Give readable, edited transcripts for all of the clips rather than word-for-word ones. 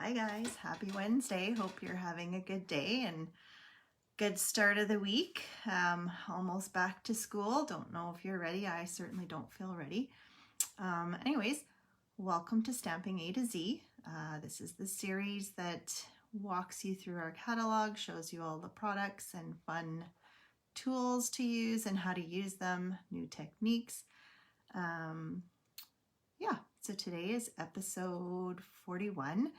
Hi guys, happy Wednesday. Hope you're having a good day and good start of the week. Almost back to school. Don't know if you're ready. I certainly don't feel ready. Anyways, welcome to Stamping A to Z. This is the series that walks you through our catalog, shows you all the products and fun tools to use and how to use them, new techniques. So today is episode 41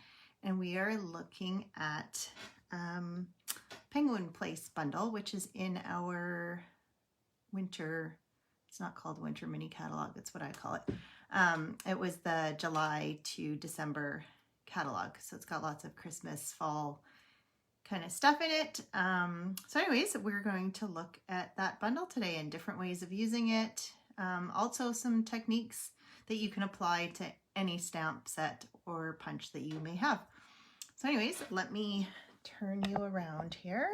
and we are looking at Penguin Place bundle, which is in our winter, it's not called winter mini catalog, that's what I call it. It was the July to December catalog, so it's got lots of Christmas, fall kind of stuff in it. So anyways, we're going to look at that bundle today and different ways of using it. Also some techniques that you can apply to any stamp set or punch that you may have. So anyways, let me turn you around here.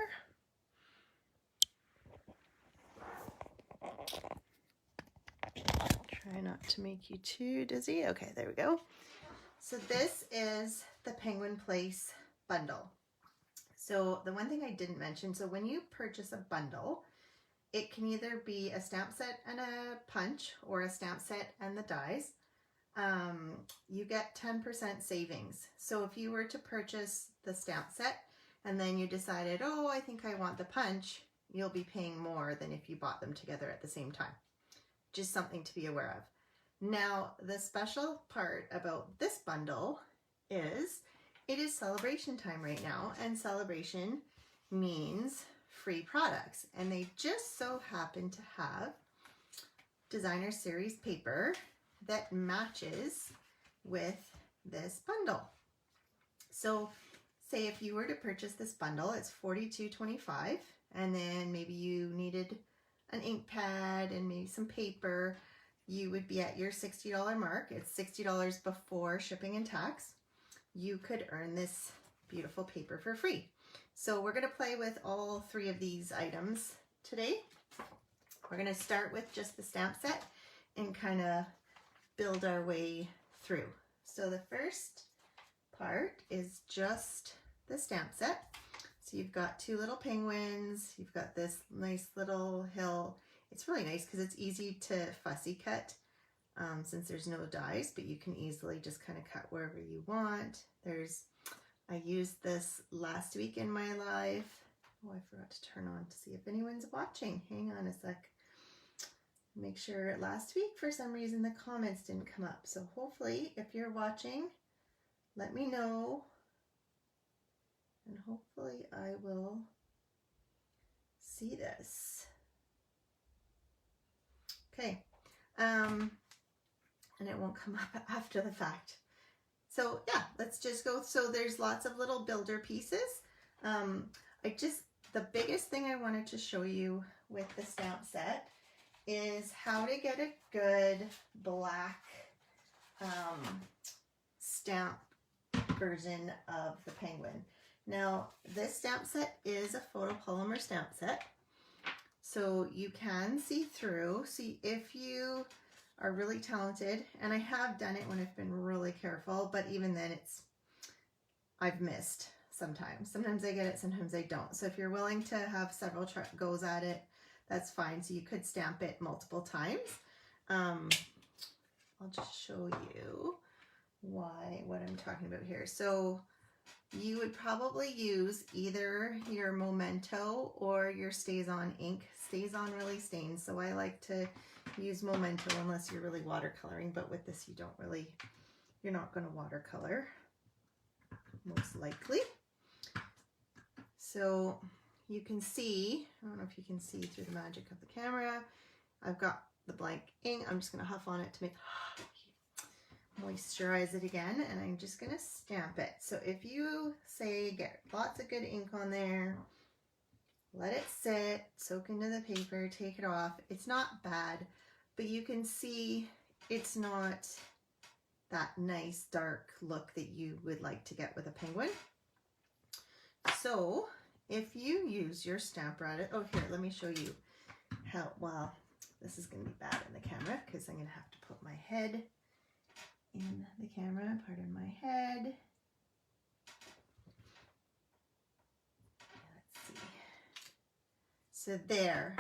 Try not to make you too dizzy. Okay, there we go. So this is the Penguin Place bundle. So the one thing I didn't mention, so when you purchase a bundle, it can either be a stamp set and a punch or a stamp set and the dies. You get 10% savings. So if you were to purchase the stamp set and then you decided, oh, I think I want the punch, you'll be paying more than if you bought them together at the same time. Just something to be aware of. Now, the special part about this bundle is it is celebration time right now, and celebration means free products, and they just so happen to have designer series paper that matches with this bundle. So say if you were to purchase this bundle, it's $42.25, and then maybe you needed an ink pad and maybe some paper, you would be at your $60 mark. It's $60 before shipping and tax. You could earn this beautiful paper for free. So we're going to play with all three of these items today. We're going to start with just the stamp set and kind of build our way through. So the first part is just the stamp set. So you've got two little penguins, you've got this nice little hill. It's really nice because it's easy to fussy cut since there's no dies, but you can easily just kind of cut wherever you want. I used this last week in my live. Oh, I forgot to turn on to see if anyone's watching. Hang on a sec. Make sure last week, for some reason, the comments didn't come up. So hopefully, if you're watching, let me know. And hopefully I will see this. Okay. And it won't come up after the fact. So yeah, let's just go. So there's lots of little builder pieces. The biggest thing I wanted to show you with the stamp set is how to get a good black stamp version of the penguin. Now, this stamp set is a photopolymer stamp set, so you can see through. See, if you are really talented, and I have done it when I've been really careful, but even then I've missed sometimes. Sometimes I get it, sometimes I don't. So if you're willing to have several goes at it, that's fine. So you could stamp it multiple times. I'll just show you what I'm talking about here. So you would probably use either your Memento or your Stays-On ink. Stays-On really stains, so I like to use Memento unless you're really watercoloring, but with this you're not going to watercolor, most likely. So you can see, I don't know if you can see through the magic of the camera, I've got the blank ink. I'm just going to huff on it to moisturize it again, and I'm just going to stamp it. So if you say get lots of good ink on there, let it sit, soak into the paper, take it off. It's not bad, but you can see it's not that nice dark look that you would like to get with a penguin. So if you use your Stamp-Rat, oh here, let me show you how, well, this is going to be bad in the camera because I'm going to have to put my head in the camera, pardon my head. So there.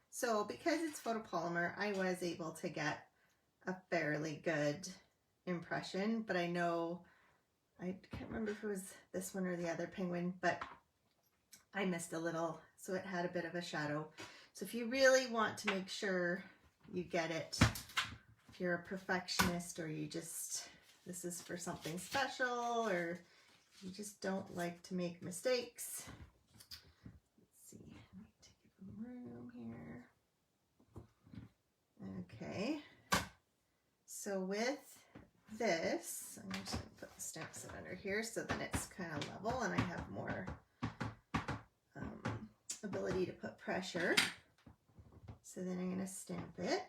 So because it's photopolymer, I was able to get a fairly good impression, but I know, I can't remember if it was this one or the other penguin, but I missed a little, so it had a bit of a shadow. So if you really want to make sure you get it, if you're a perfectionist or you just, this is for something special, or you just don't like to make mistakes. Let's see, I need to give them room here. Okay, so with this, I'm just going to put the stamp set under here so then it's kind of level and I have more ability to put pressure. So then I'm going to stamp it.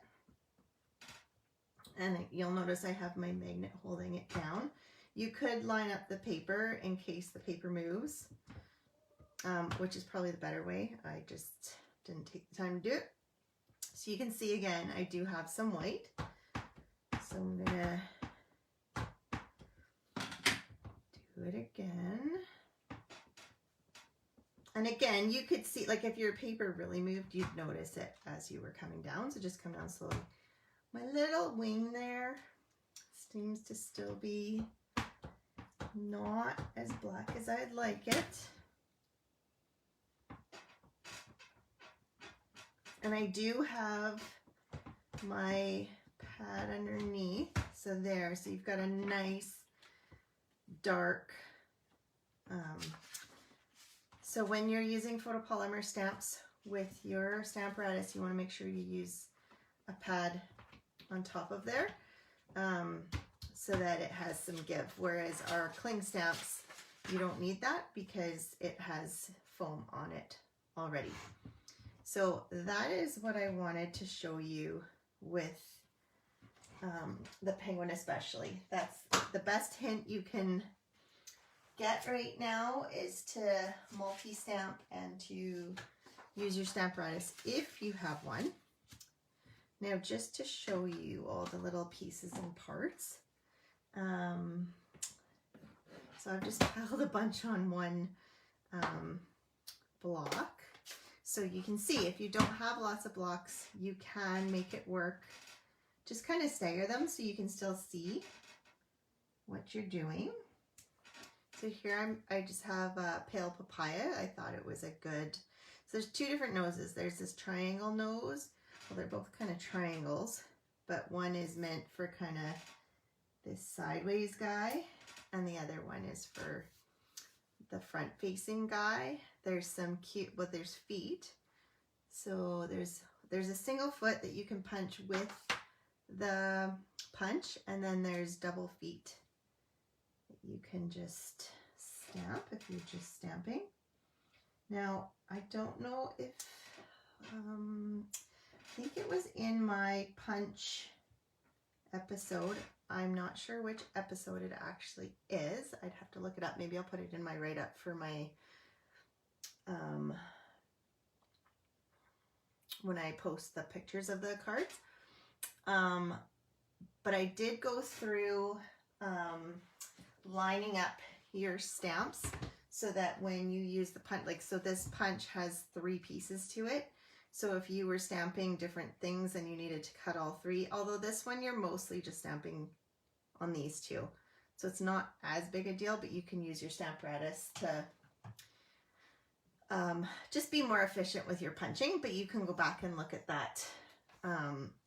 And you'll notice I have my magnet holding it down. You could line up the paper in case the paper moves, which is probably the better way. I just didn't take the time to do it. So you can see again, I do have some white. So I'm gonna do it again. And again, you could see, like if your paper really moved, you'd notice it as you were coming down. So just come down slowly. My little wing there seems to still be not as black as I'd like it. And I do have my pad underneath, so there, so you've got a nice dark, so when you're using photopolymer stamps with your Stamparatus, you want to make sure you use a pad on top of there, so that it has some give, whereas our cling stamps, you don't need that because it has foam on it already. So that is what I wanted to show you with the penguin especially. That's the best hint you can get right now, is to multi-stamp and to use your Stamparatus if you have one. Now just to show you all the little pieces and parts. So I've just piled a bunch on one block. So you can see if you don't have lots of blocks, you can make it work. Just kind of stagger them so you can still see what you're doing. So here I just have a pale papaya. I thought it was a good, so there's two different noses. There's this triangle nose. Well, they're both kind of triangles, but one is meant for kind of this sideways guy, and the other one is for the front facing guy. There's some cute, well, there's feet. So there's a single foot that you can punch with the punch, and then there's double feet that you can just stamp if you're just stamping. Now, I don't know if, I think it was in my punch episode. I'm not sure which episode it actually is. I'd have to look it up. Maybe I'll put it in my write-up for my, when I post the pictures of the cards. But I did go through lining up your stamps so that when you use the punch, like, so this punch has 3 pieces to it. So if you were stamping different things and you needed to cut all 3, although this one you're mostly just stamping on these 2. So it's not as big a deal, but you can use your Stamparatus to just be more efficient with your punching, but you can go back and look at that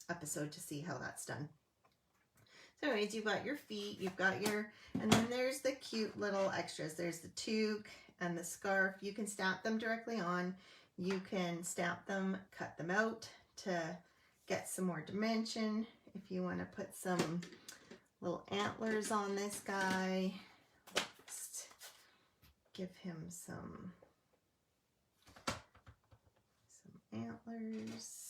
episode to see how that's done. So anyways, you've got your feet, you've got your, and then there's the cute little extras. There's the toque and the scarf. You can stamp them directly on. You can stamp them, cut them out to get some more dimension. If you want to put some little antlers on this guy, just give him some antlers.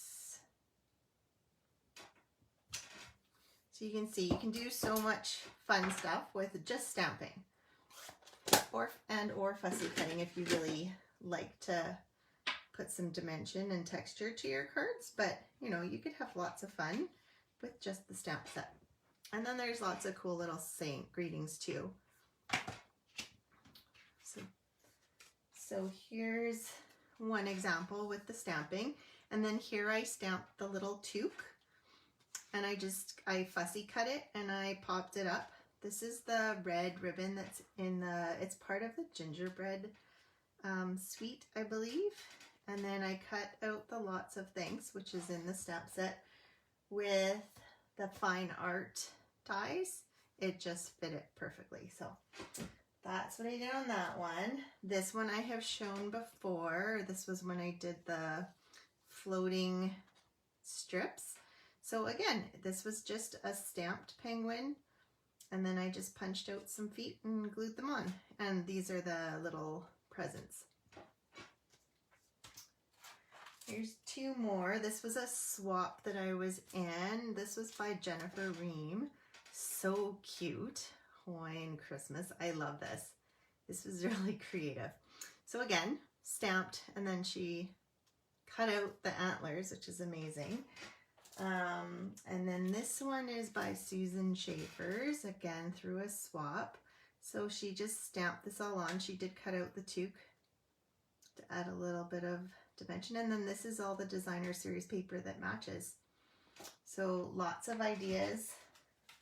So you can see you can do so much fun stuff with just stamping, or fussy cutting if you really like to put some dimension and texture to your cards. But you know, you could have lots of fun with just the stamp set. And then there's lots of cool little saying greetings too. So here's one example with the stamping. And then here I stamped the little toque, and I fussy cut it and I popped it up. This is the red ribbon that's in it's part of the gingerbread suite, I believe. And then I cut out the lots of things, which is in the stamp set, with the fine art ties. It just fit it perfectly. So that's what I did on that one. This one I have shown before. This was when I did the floating strips. So again, this was just a stamped penguin, and then I just punched out some feet and glued them on. And these are the little presents. Here's two more. This was a swap that I was in. This was by Jennifer Ream. So cute. Hawaiian Christmas. I love this. This was really creative. So again, stamped, and then she cut out the antlers, which is amazing. And then this one is by Susan Schaefer's, again through a swap. So she just stamped this all on. She did cut out the toque to add a little bit of dimension. And then this is all the designer series paper that matches. So lots of ideas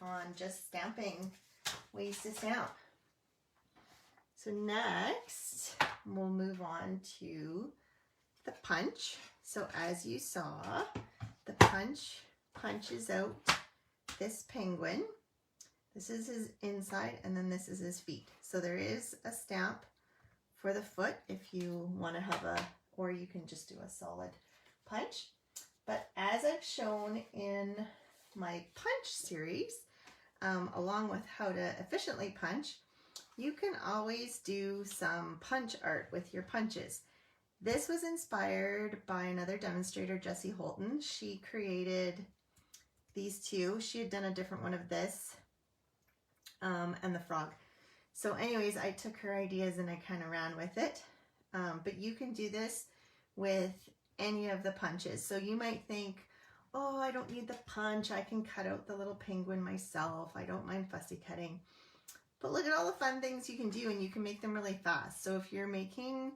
on just stamping, ways to stamp. So next, we'll move on to the punch. So as you saw, the punch punches out this penguin. This is his inside, and then this is his feet. So there is a stamp for the foot if you want to have a, or you can just do a solid punch. But as I've shown in my punch series, along with how to efficiently punch, you can always do some punch art with your punches. This was inspired by another demonstrator, Jessie Holton. She created these two. She had done a different one of this and the frog. So anyways, I took her ideas and I kind of ran with it. But you can do this with any of the punches. So you might think, oh, I don't need the punch. I can cut out the little penguin myself. I don't mind fussy cutting. But look at all the fun things you can do, and you can make them really fast. So if you're making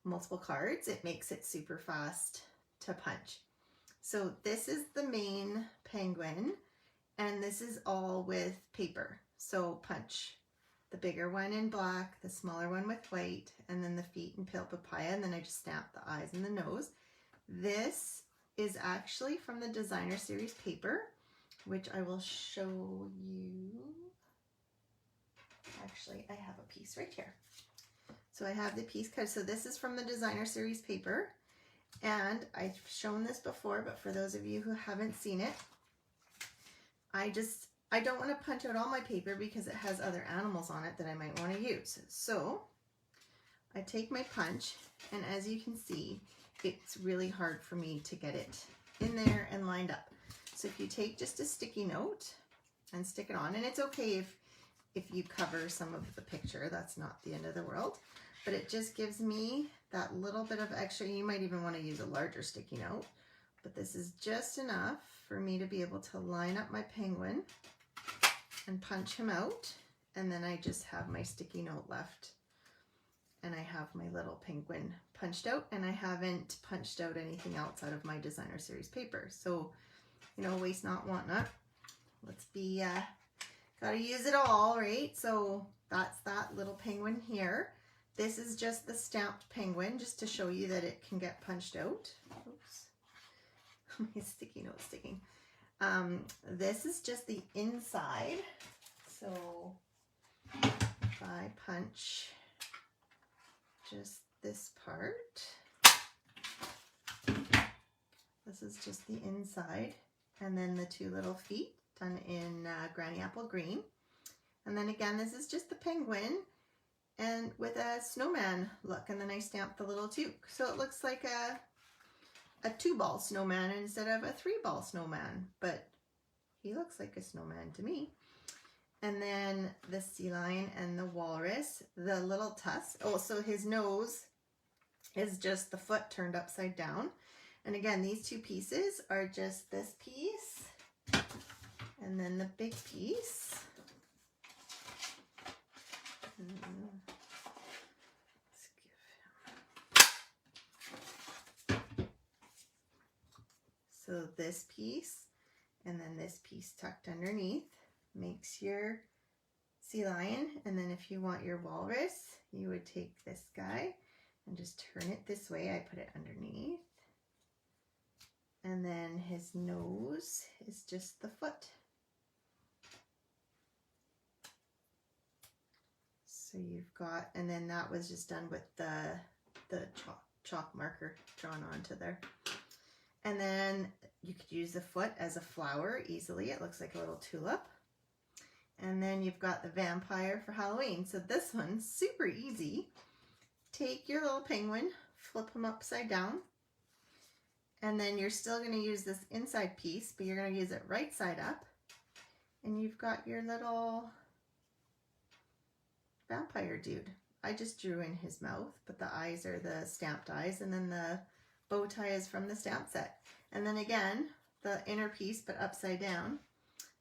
multiple cards, it makes it super fast to punch. So this is the main penguin, and this is all with paper. So punch the bigger one in black, the smaller one with white, and then the feet in pale papaya, and then I just stamp the eyes and the nose. This is actually from the designer series paper, which I will show you. Actually, I have a piece right here. So I have the piece cut. So this is from the designer series paper, and I've shown this before, but for those of you who haven't seen it, I don't want to punch out all my paper because it has other animals on it that I might want to use. So I take my punch, and as you can see, it's really hard for me to get it in there and lined up. So if you take just a sticky note and stick it on, and it's okay if you cover some of the picture, that's not the end of the world, but it just gives me that little bit of extra. You might even want to use a larger sticky note, but this is just enough for me to be able to line up my penguin and punch him out, and then I just have my sticky note left, and I have my little penguin punched out, and I haven't punched out anything else out of my designer series paper. So, you know, waste not, want not. Let's be, gotta use it all, right? So that's that little penguin here. This is just the stamped penguin, just to show you that it can get punched out. Oops, my sticky note sticking. This is just the inside. So if I punch just this part, this is just the inside, and then the two little feet done in Granny Apple Green. And then again, this is just the penguin and with a snowman look, and then I stamped the little toque. So it looks like a 2-ball snowman instead of a 3-ball snowman, but he looks like a snowman to me. And then the sea lion and the walrus, the little tusk. Oh, so his nose is just the foot turned upside down. And again, these two pieces are just this piece and then the big piece. Let's give him So this piece and then this piece tucked underneath makes your sea lion. And then if you want your walrus, you would take this guy and just turn it this way. I put it underneath. And then his nose is just the foot. So you've got, and then that was just done with the chalk marker drawn onto there. And then you could use the foot as a flower easily. It looks like a little tulip. And then you've got the vampire for Halloween. So this one's super easy. Take your little penguin, flip him upside down, and then you're still going to use this inside piece, but you're going to use it right side up. And you've got your little vampire dude. I just drew in his mouth, but the eyes are the stamped eyes, and then the bow tie is from the stamp set. And then again, the inner piece, but upside down.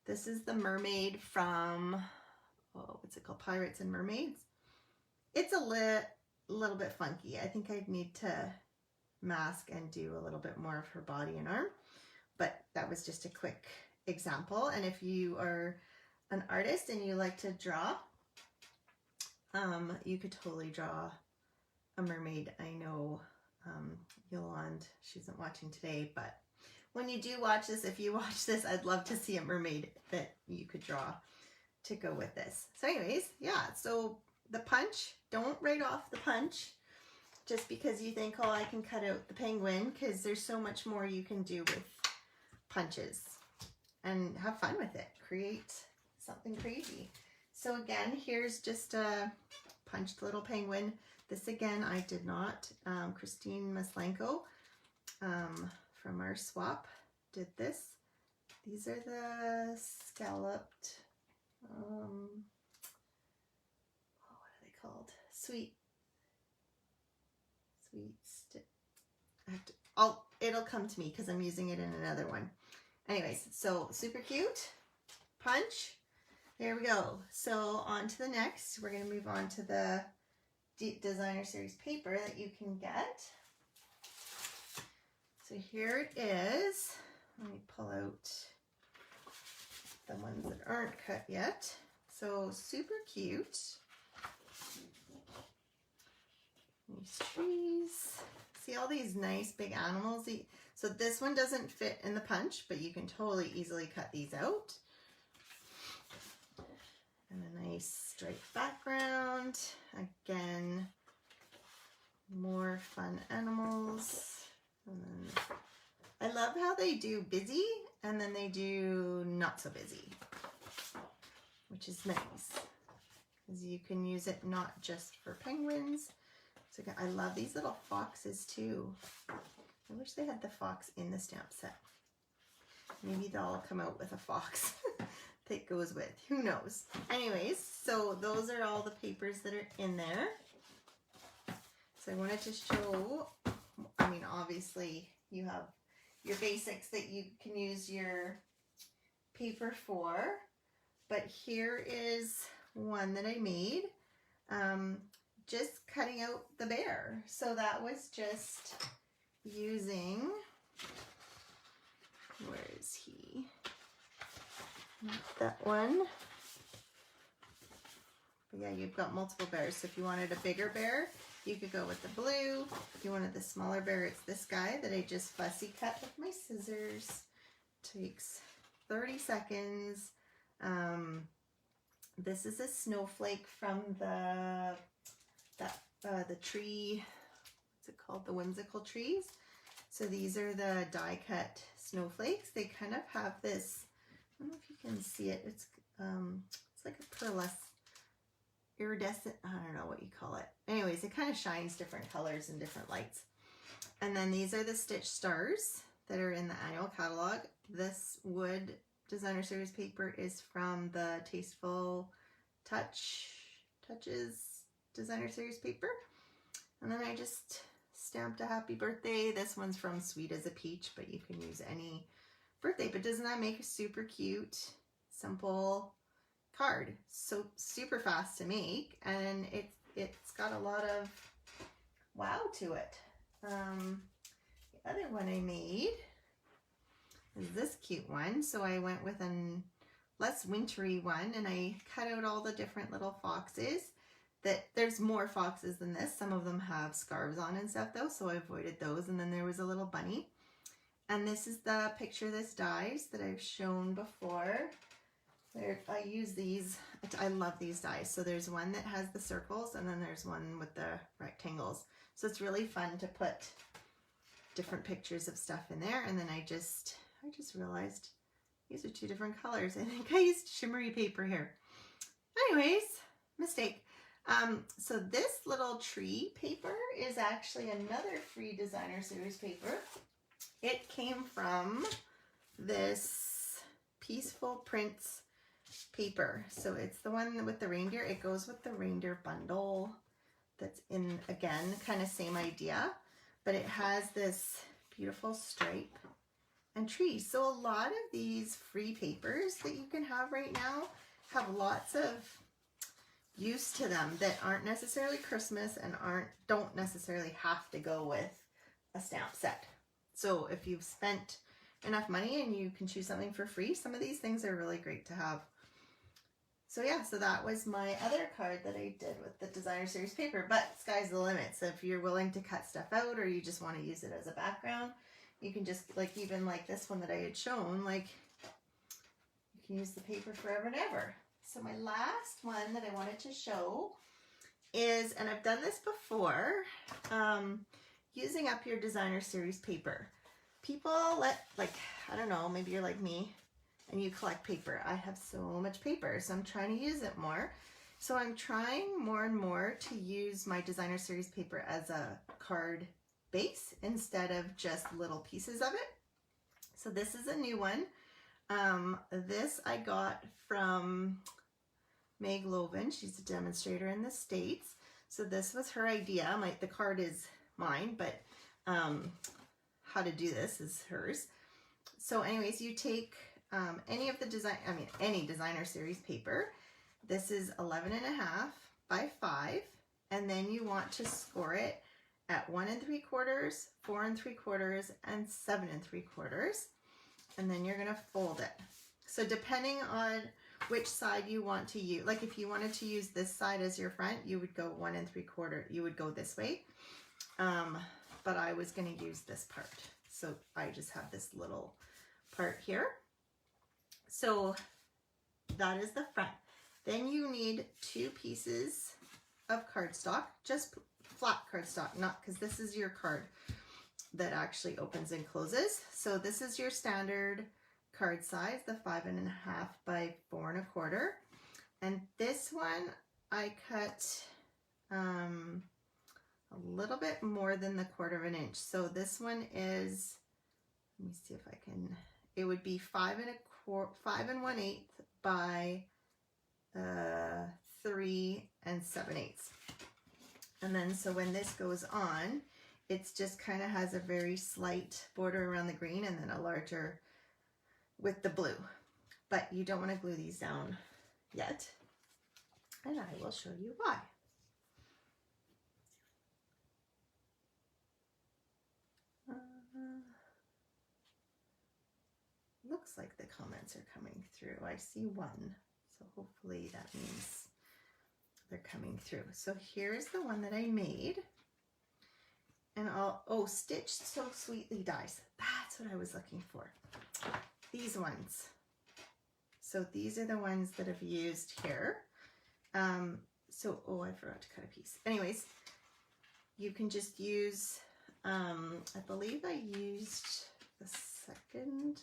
This is the mermaid from, oh, what's it called? Pirates and Mermaids. It's a little bit funky. I think I'd need to mask and do a little bit more of her body and arm, but that was just a quick example. And if you are an artist and you like to draw, you could totally draw a mermaid. I know Yolande, she isn't watching today, but when you do watch this, if you watch this, I'd love to see a mermaid that you could draw to go with this. So anyways, yeah, so the punch, don't write off the punch just because you think, oh, I can cut out the penguin, because there's so much more you can do with punches. And have fun with it. Create something crazy. So again, here's just a punched little penguin. This again, I did not. Christine Maslenko from our swap did this. These are the scalloped, what are they called? Sweet stick. It'll come to me because I'm using it in another one. Anyways, so super cute. Punch. There we go. So on to the next. We're going to move on to the designer series paper that you can get. So here it is. Let me pull out the ones that aren't cut yet. So super cute. These trees. See all these nice big animals? So this one doesn't fit in the punch, but you can totally easily cut these out. And a nice striped background. Again, more fun animals. And then I love how they do busy and then they do not so busy, which is nice because you can use it not just for penguins. So I love these little foxes too. I wish they had the fox in the stamp set. Maybe they'll all come out with a fox that goes with. Who knows? Anyways, so those are all the papers that are in there. So I wanted to show, I mean, obviously you have your basics that you can use your paper for, but here is one that I made. Just cutting out the bear. So that was just using, where is he? Not that one. But yeah, you've got multiple bears. So if you wanted a bigger bear, you could go with the blue. If you wanted the smaller bear, it's this guy that I just fussy cut with my scissors. Takes 30 seconds. This is a snowflake from the tree, what's it called? The whimsical trees. So these are the die cut snowflakes. They kind of have this, I don't know if you can see it. It's like a pearlescent, iridescent, I don't know what you call it. Anyways, it kind of shines different colors and different lights. And then these are the stitch stars that are in the annual catalog. This wood designer series paper is from the Tasteful Touches designer series paper. And then I just stamped a happy birthday. This one's from Sweet as a Peach, but you can use any birthday. But doesn't that make a super cute, simple card? So super fast to make, and it's got a lot of wow to it. The other one I made is this cute one. So I went with a less wintry one, and I cut out all the different little foxes. There's more foxes than this. Some of them have scarves on and stuff though, so I avoided those. And then there was a little bunny. And this is the picture this dies that I've shown before. I use these. I love these dies. So there's one that has the circles, and then there's one with the rectangles. So it's really fun to put different pictures of stuff in there. And then I just realized these are two different colors. I think I used shimmery paper here. Anyways, mistake. So this little tree paper is actually another free designer series paper. It came from this Peaceful Prints paper. So it's the one with the reindeer. It goes with the reindeer bundle that's in, again, kind of same idea, but it has this beautiful stripe and trees. So a lot of these free papers that you can have right now have lots of use to them that aren't necessarily Christmas and don't necessarily have to go with a stamp set. So if you've spent enough money and you can choose something for free, some of these things are really great to have. So yeah, so that was my other card that I did with the designer series paper, but sky's the limit. So if you're willing to cut stuff out or you just want to use it as a background, you can just, like, even like this one that I had shown, like, you can use the paper forever and ever. So my last one that I wanted to show is, and I've done this before, using up your designer series paper. People I don't know, maybe you're like me and you collect paper. I have so much paper, so I'm trying to use it more. So I'm trying more and more to use my designer series paper as a card base instead of just little pieces of it. So this is a new one. This I got from Meg Loven. She's a demonstrator in the States. So this was her idea. The card is mine, but how to do this is hers. So anyways, you take any of the any designer series paper. This is 11.5 by 5, and then you want to score it at 1 3/4, 4 3/4, and 7 3/4, and then you're gonna fold it. So depending on which side you want to use, like if you wanted to use this side as your front, you would go 1 3/4. You would go this way, but I was gonna use this part, so I just have this little part here. So that is the front. Then you need 2 pieces of cardstock, just flat cardstock, not because this is your card that actually opens and closes. So this is your standard card size, the 5.5 by 4 1/4. And this one I cut a little bit more than the 1/4 inch. So this one is, let me see if I can, it would be 5 1/8 by 3 7/8. And then so when this goes on, it's just kind of has a very slight border around the green and then a larger with the blue. But you don't want to glue these down yet, and I will show you why. Looks like the comments are coming through. I see one, so hopefully that means they're coming through. So here's the one that I made, and Stitch So Sweetly dies. That's what I was looking for. These ones. So these are the ones that I've used here. I forgot to cut a piece. Anyways, you can just use, I believe I used the second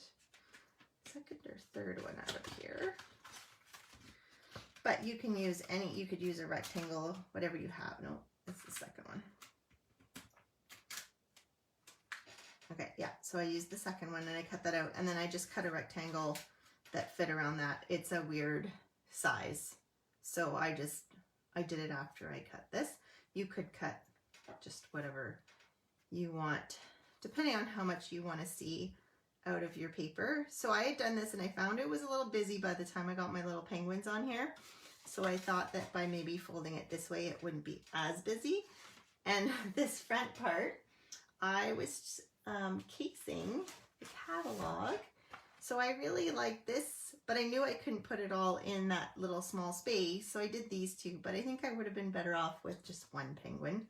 or third one out of here. But you can use you could use a rectangle, whatever you have. No, it's the second one. Okay, yeah, so I used the second one and I cut that out, and then I just cut a rectangle that fit around that. It's a weird size, so I did it after I cut this. You could cut just whatever you want, depending on how much you want to see out of your paper. So I had done this and I found it was a little busy by the time I got my little penguins on here. So I thought that by maybe folding it this way, it wouldn't be as busy. And this front part, I was casing the catalog So I really like this, but I knew I couldn't put it all in that little small space, so I did these two, but I think I would have been better off with just one penguin.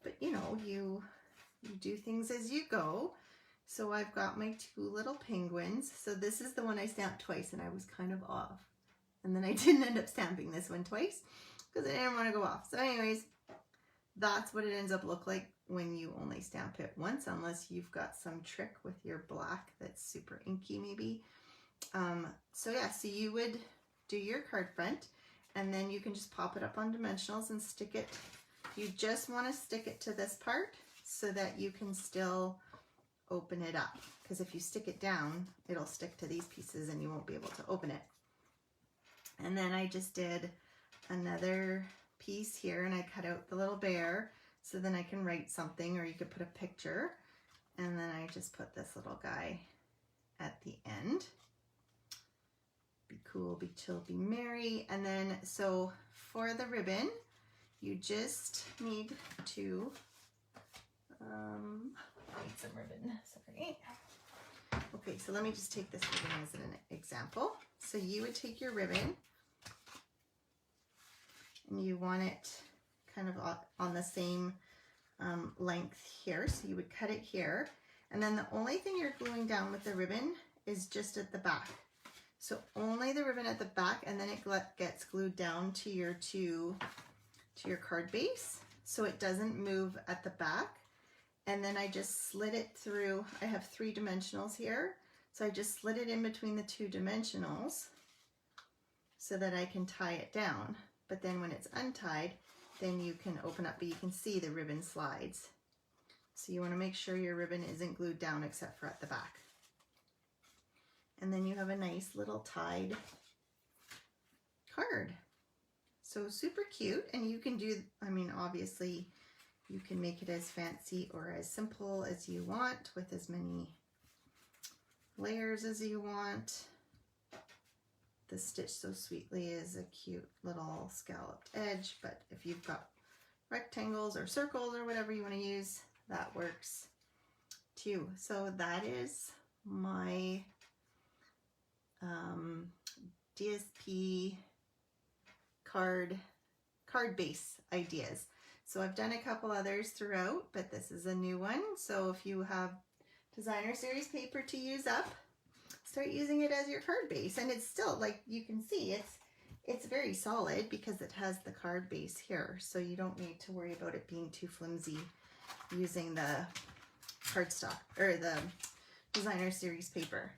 But you know, you do things as you go. So I've got my two little penguins. So this is the one I stamped twice and I was kind of off. And then I didn't end up stamping this one twice because I didn't want to go off. So anyways, that's what it ends up look like when you only stamp it once, unless you've got some trick with your black that's super inky maybe. So yeah, so you would do your card front and then you can just pop it up on dimensionals and stick it. You just want to stick it to this part so that you can still open it up, because if you stick it down, it'll stick to these pieces and you won't be able to open it. And then I just did another piece here and I cut out the little bear so then I can write something, or you could put a picture, and then I just put this little guy at the end. Be cool, be chill, be merry. And then so for the ribbon, you just need to need some ribbon, sorry. Okay, so let me just take this ribbon as an example. So you would take your ribbon and you want it kind of on the same length here. So you would cut it here. And then the only thing you're gluing down with the ribbon is just at the back. So only the ribbon at the back, and then it gets glued down to your card base so it doesn't move at the back. And then I just slid it through. I have 3 dimensionals here, so I just slid it in between the 2 dimensionals so that I can tie it down. But then when it's untied, then you can open up, but you can see the ribbon slides. So you want to make sure your ribbon isn't glued down except for at the back. And then you have a nice little tied card. So super cute, and you can do, I mean, obviously you can make it as fancy or as simple as you want with as many layers as you want. The Stitch So Sweetly is a cute little scalloped edge, but if you've got rectangles or circles or whatever you want to use, that works too. So that is my DSP card base ideas. So I've done a couple others throughout, but this is a new one. So if you have designer series paper to use up, start using it as your card base. And it's still, like you can see, it's very solid because it has the card base here. So you don't need to worry about it being too flimsy using the cardstock or the designer series paper.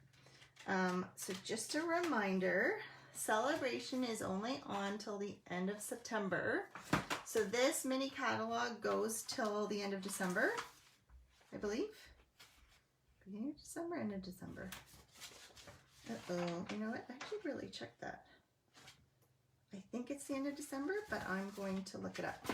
So just a reminder, Celebration is only on till the end of September. So this mini catalog goes till the end of December, I believe. Beginning of December, end of December. Uh-oh, you know what? I should really check that. I think it's the end of December, but I'm going to look it up.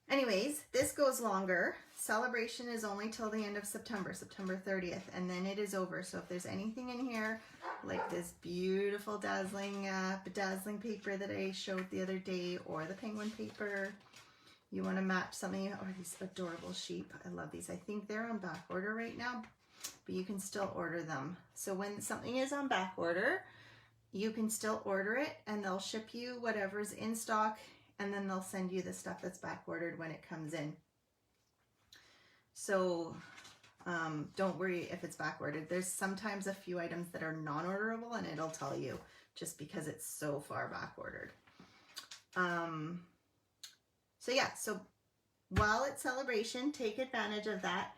Anyways, this goes longer. Celebration is only till the end of September, September 30th, and then it is over. So if there's anything in here, like this beautiful dazzling bedazzling paper that I showed the other day, or the penguin paper, you want to match something, or these adorable sheep. I love these. I think they're on back order right now, but you can still order them. So when something is on back order, you can still order it and they'll ship you whatever's in stock, and then they'll send you the stuff that's back ordered when it comes in. So don't worry if it's back ordered. There's sometimes a few items that are non-orderable and it'll tell you just because it's so far back ordered. So yeah, so while it's Celebration, take advantage of that.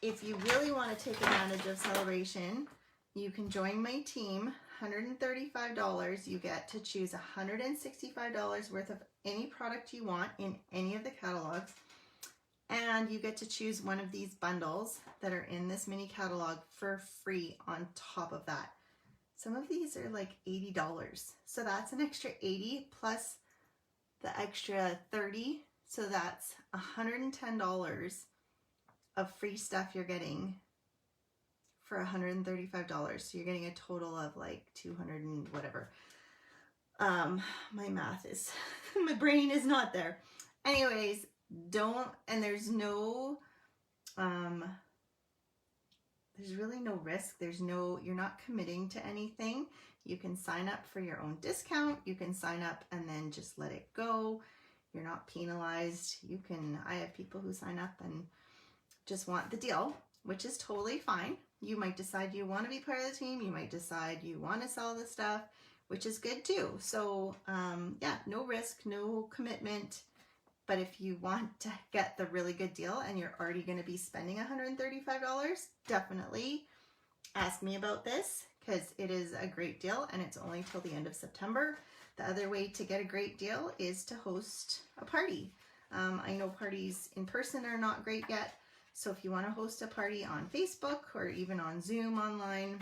If you really want to take advantage of Celebration, you can join my team. $135, you get to choose $165 worth of any product you want in any of the catalogs, and you get to choose one of these bundles that are in this mini catalog for free on top of that. Some of these are like $80, so that's an extra $80 plus the extra $30, so that's $110 of free stuff you're getting for $135. So you're getting a total of like 200 and whatever. My math is, my brain is not there. Anyways, and there's no there's really no risk. You're not committing to anything. You can sign up for your own discount. You can sign up and then just let it go. You're not penalized. I have people who sign up and just want the deal, which is totally fine. You might decide you want to be part of the team. You might decide you want to sell the stuff, which is good too. So yeah, no risk, no commitment. But if you want to get the really good deal and you're already going to be spending $135, definitely ask me about this, because it is a great deal and it's only till the end of September. The other way to get a great deal is to host a party. I know parties in person are not great yet. So if you want to host a party on Facebook or even on Zoom online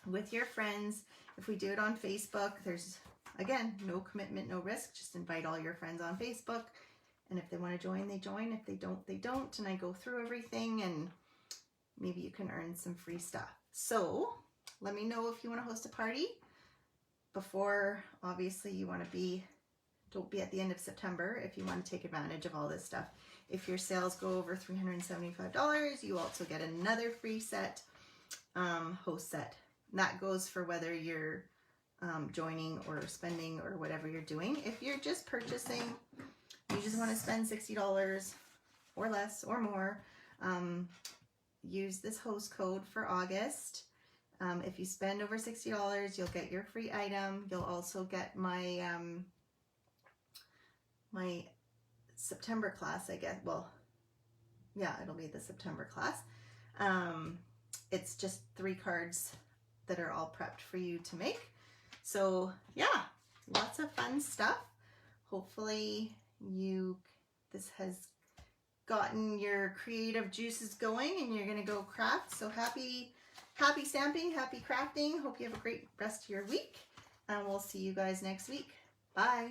with your friends, if we do it on Facebook, there's, again, no commitment, no risk. Just invite all your friends on Facebook. And if they want to join, they join. If they don't, they don't. And I go through everything and maybe you can earn some free stuff. So let me know if you want to host a party before, obviously you want to don't be at the end of September if you want to take advantage of all this stuff. If your sales go over $375, you also get another free set, host set. And that goes for whether you're joining or spending or whatever you're doing. If you're just purchasing, you just want to spend $60 or less or more, use this host code for August. If you spend over $60, you'll get your free item. You'll also get my my September class, I guess. Well, yeah, it'll be the September class. It's just 3 cards that are all prepped for you to make. So yeah, lots of fun stuff. Hopefully this has gotten your creative juices going and you're gonna go craft. So happy stamping, happy crafting. Hope you have a great rest of your week, and we'll see you guys next week. Bye.